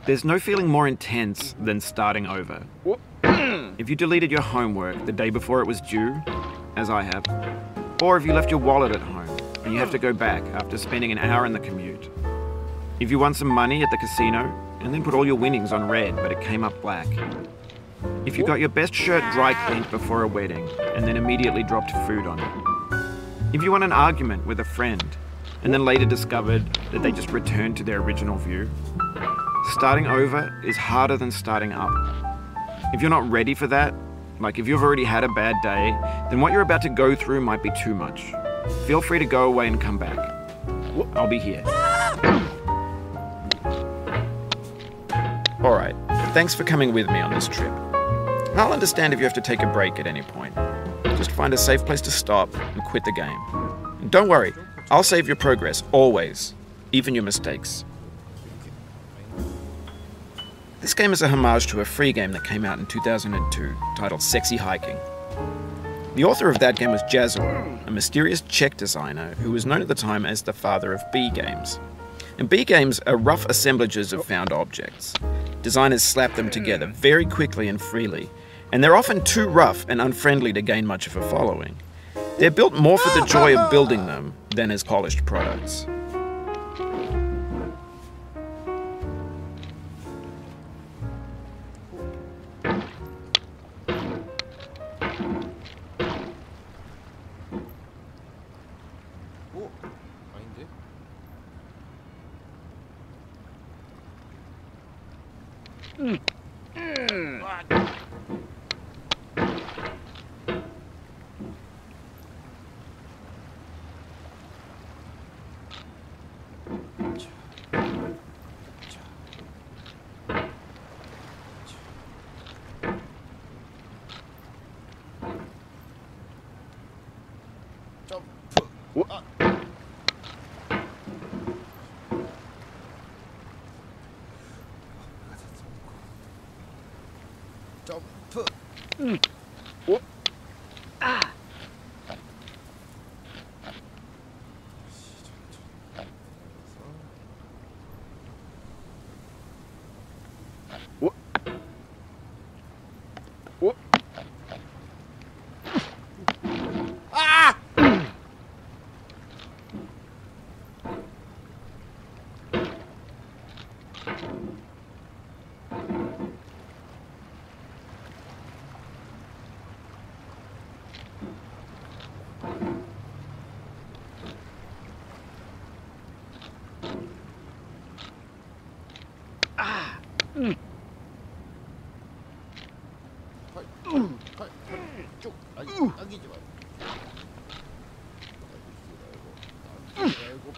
There's no feeling more intense than starting over. If you deleted your homework the day before it was due, as I have, or if you left your wallet at home and you have to go back after spending an hour in the commute. If you won some money at the casino and then put all your winnings on red but it came up black. If you got your best shirt dry cleaned before a wedding and then immediately dropped food on it. If you won an argument with a friend and then later discovered that they just returned to their original view. Starting over is harder than starting up. If you're not ready for that, like if you've already had a bad day, then what you're about to go through might be too much. Feel free to go away and come back. I'll be here. Alright, thanks for coming with me on this trip. I'll understand if you have to take a break at any point. Just find a safe place to stop and quit the game. And don't worry, I'll save your progress, always. Even your mistakes. This game is a homage to a free game that came out in 2002, titled Sexy Hiking. The author of that game was Jazor, a mysterious Czech designer who was known at the time as the father of B games. And B games are rough assemblages of found objects. Designers slap them together very quickly and freely, and they're often too rough and unfriendly to gain much of a following. They're built more for the joy of building them than as polished products.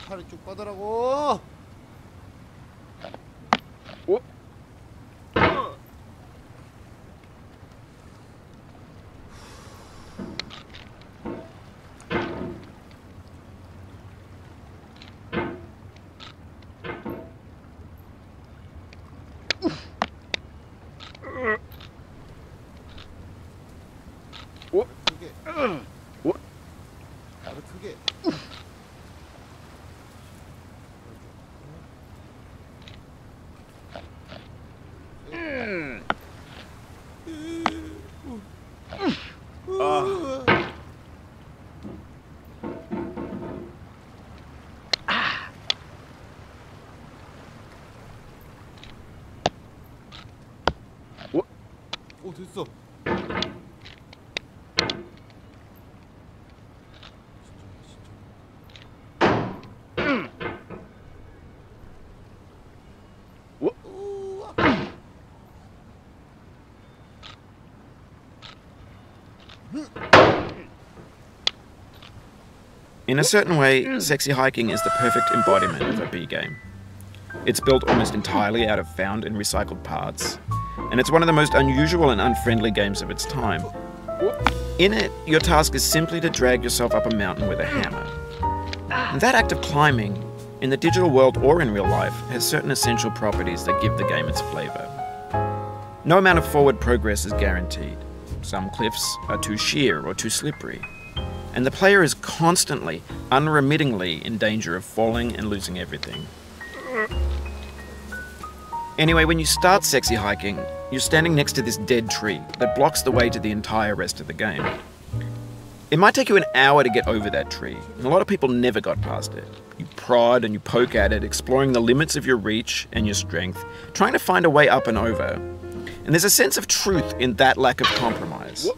팔을 쭉 뻗으라고. 크게. 나도 크게. 오, 됐어. In a certain way, Sexy Hiking is the perfect embodiment of a B game. It's built almost entirely out of found and recycled parts, and it's one of the most unusual and unfriendly games of its time. In it, your task is simply to drag yourself up a mountain with a hammer. And that act of climbing, in the digital world or in real life, has certain essential properties that give the game its flavour. No amount of forward progress is guaranteed. Some cliffs are too sheer or too slippery. And the player is constantly, unremittingly in danger of falling and losing everything. Anyway, when you start sexy hiking, you're standing next to this dead tree that blocks the way to the entire rest of the game. It might take you an hour to get over that tree, and a lot of people never got past it. You prod and you poke at it, exploring the limits of your reach and your strength, trying to find a way up and over. And there's a sense of truth in that lack of compromise.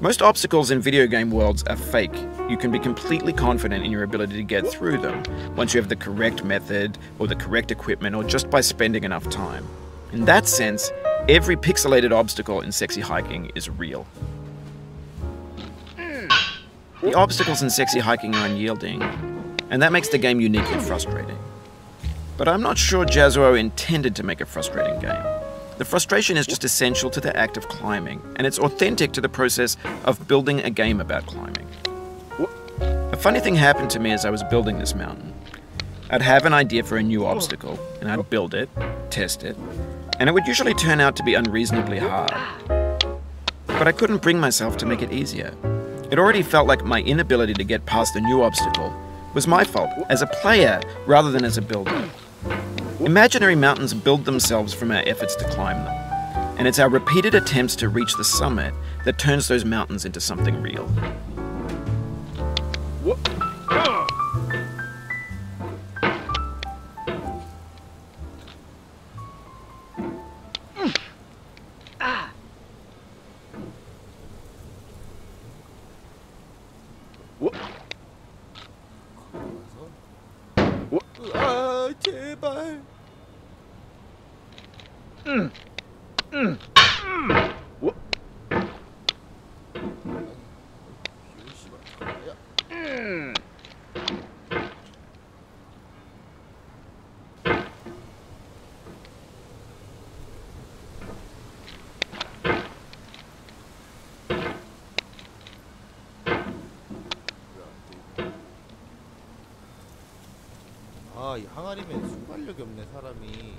Most obstacles in video game worlds are fake. You can be completely confident in your ability to get through them once you have the correct method or the correct equipment or just by spending enough time. In that sense, every pixelated obstacle in sexy hiking is real. The obstacles in sexy hiking are unyielding, and that makes the game uniquely frustrating. But I'm not sure Jazuo intended to make a frustrating game. The frustration is just essential to the act of climbing, and it's authentic to the process of building a game about climbing. A funny thing happened to me as I was building this mountain. I'd have an idea for a new obstacle, and I'd build it, test it, and it would usually turn out to be unreasonably hard. But I couldn't bring myself to make it easier. It already felt like my inability to get past the new obstacle was my fault as a player rather than as a builder. Imaginary mountains build themselves from our efforts to climb them, and it's our repeated attempts to reach the summit that turns those mountains into something real. 아 제발. 아, 이 항아리면 순발력이 없네 사람이.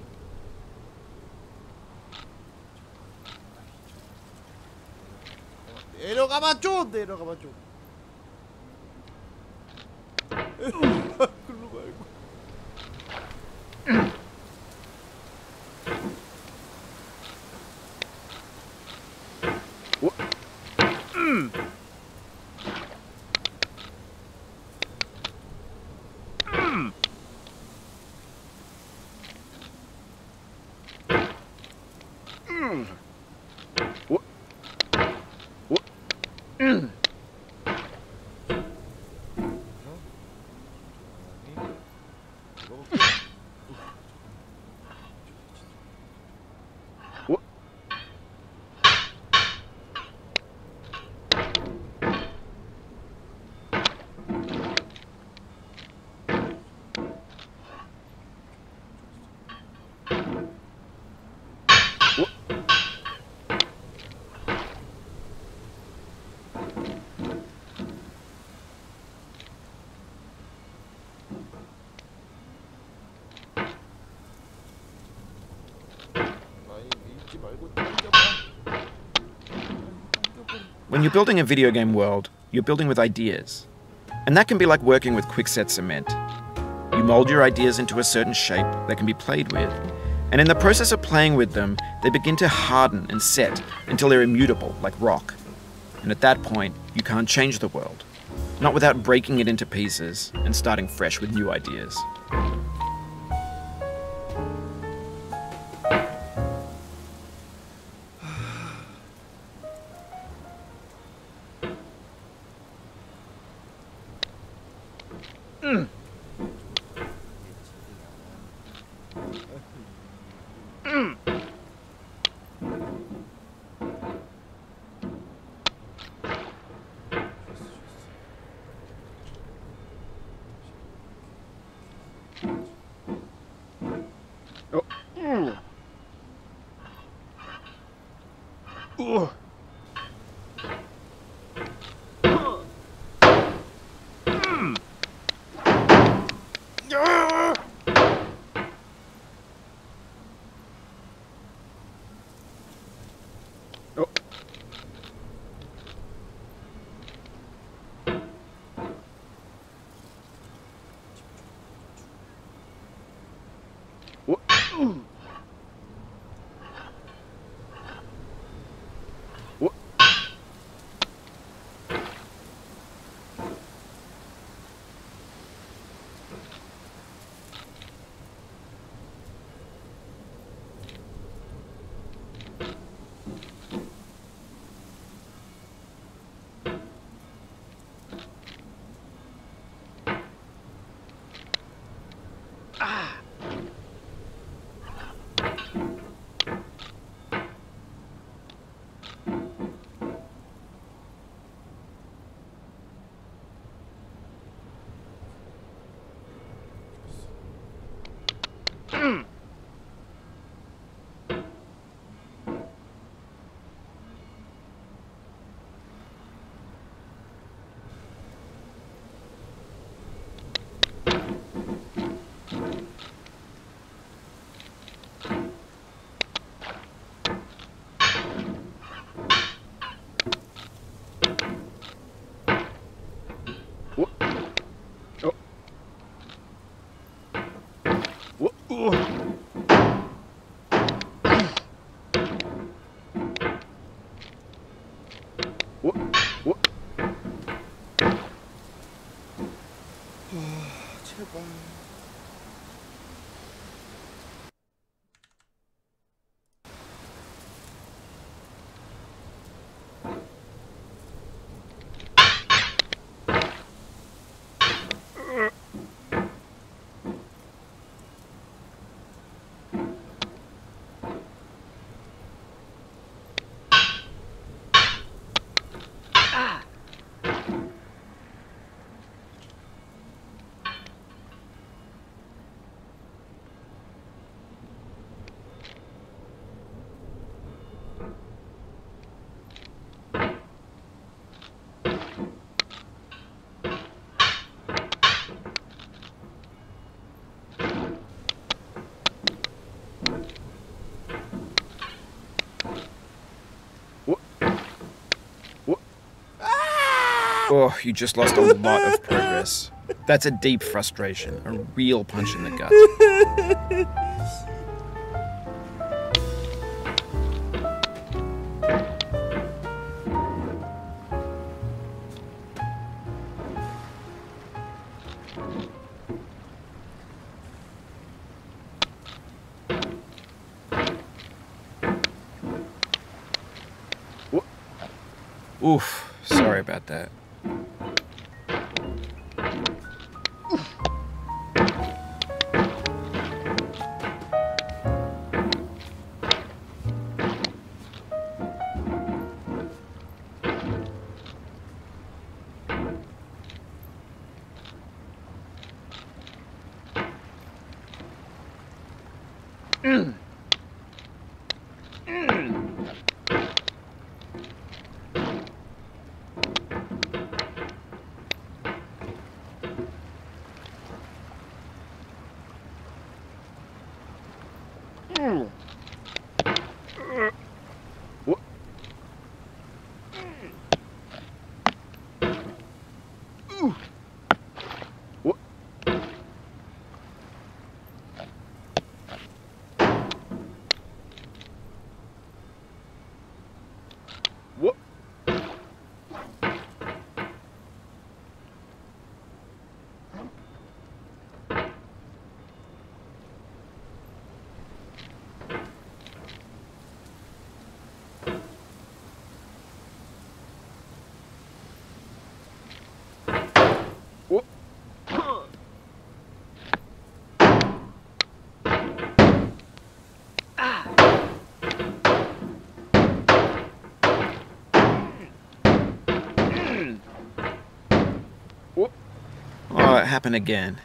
내려가봐 좀. 내려가봐 좀. 글로 말고. When you're building a video game world, you're building with ideas. And that can be like working with quickset cement. You mold your ideas into a certain shape that can be played with, and in the process of playing with them, they begin to harden and set until they're immutable, like rock. And at that point, you can't change the world, not without breaking it into pieces and starting fresh with new ideas. 제발. Oh, you just lost a lot of progress. That's a deep frustration, a real punch in the gut. Oof, sorry about that. Oh, it happened again.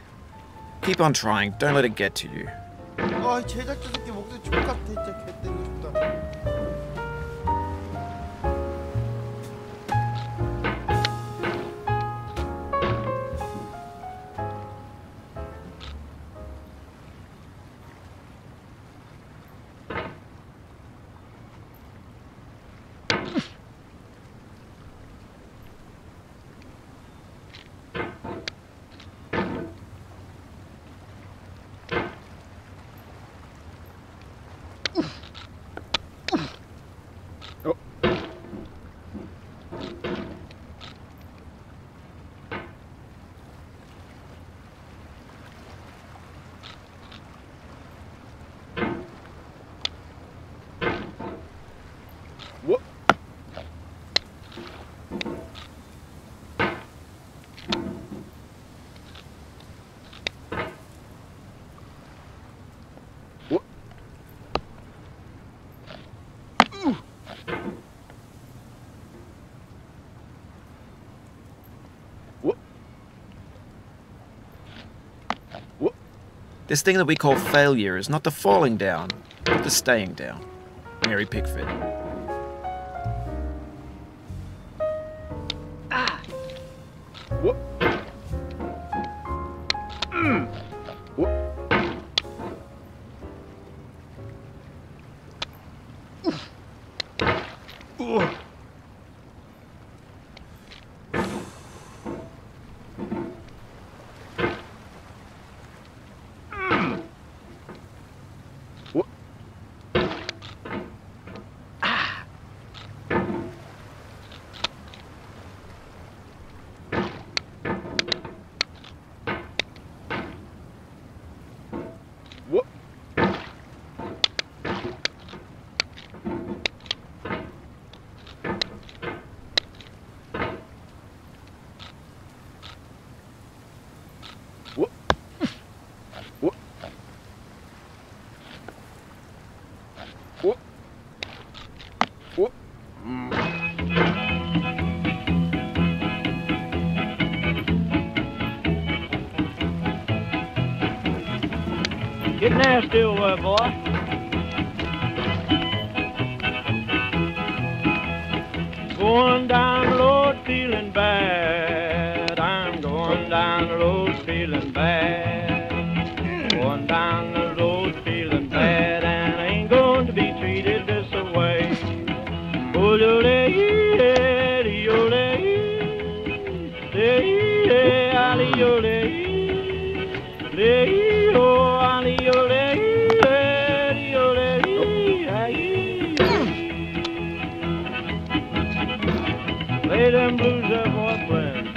Keep on trying. Don't let it get to you. 아, 제작자 새끼 목소리 족같아. 진짜 개 때리고 싶다. This thing that we call failure is not the falling down, but the staying down. Mary Pickford. Get nasty over, boy. Going down the road feeling bad. I'm going down the road feeling bad. Going down the road feeling bad, and I ain't going to be treated this way. Oh, lay them blues there, boy, friend.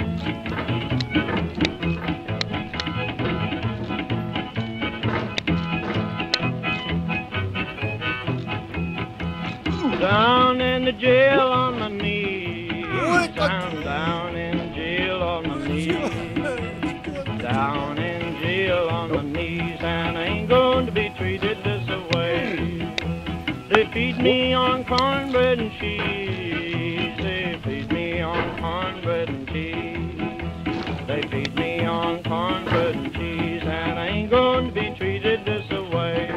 Down in the jail on my knees. Down in jail on my knees. Down in jail on my knees, and I ain't going to be treated this way. They feed me on cornbread and cheese. They feed me on cornbread and cheese. They feed me on cornbread and cheese, and I ain't going to be treated this way.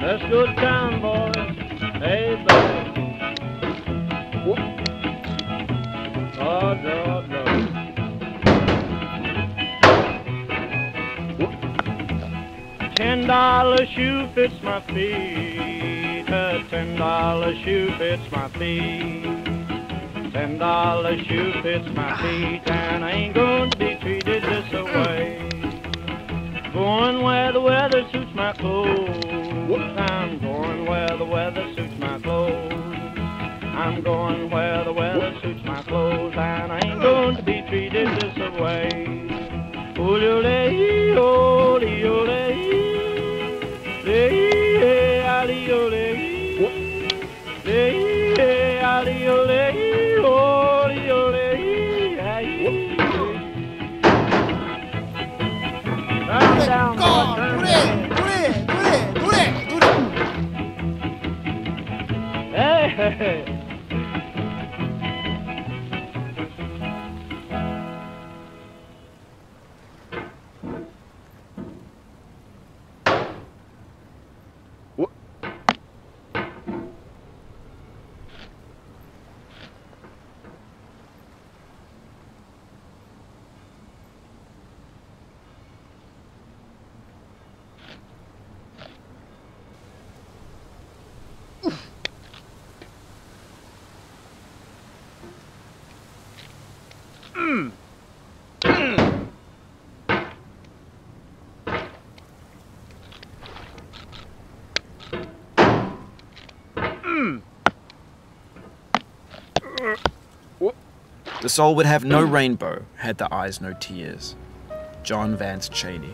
Let's go to town, boys. Hey, baby. Lord, Lord, Lord. $10 shoe fits my feet. A $10 shoe fits my feet. $10 shoe fits my feet, and I ain't going to be treated this way. Going where the weather suits my clothes. I'm going where the weather suits my clothes. I'm going where the weather suits my clothes, and I ain't going to be treated this way. The soul would have no rainbow, had the eyes no tears. John Vance Cheney.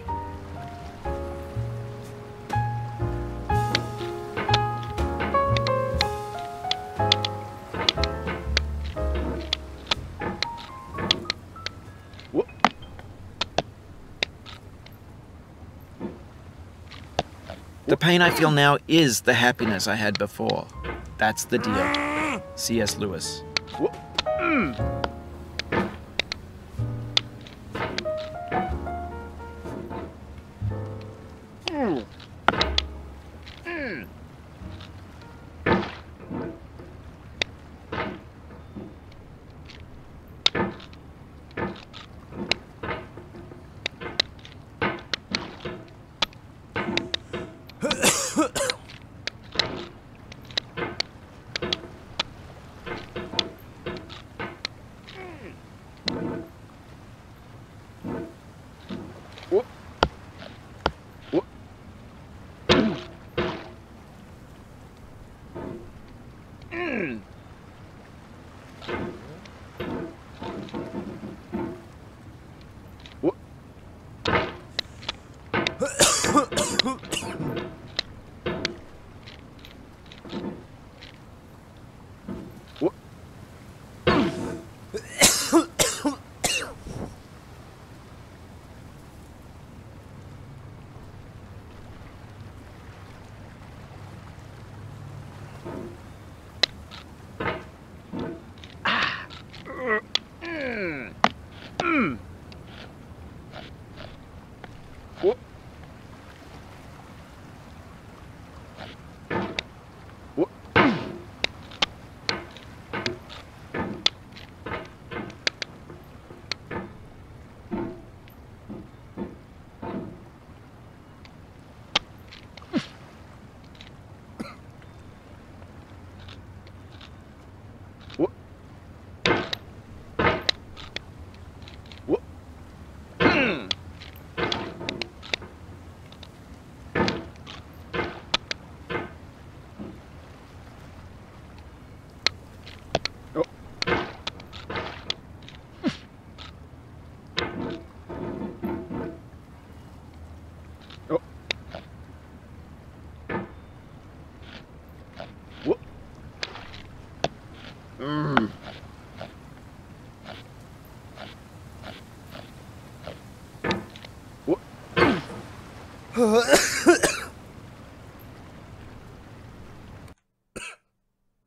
The pain I feel now is the happiness I had before. That's the deal. C.S. Lewis.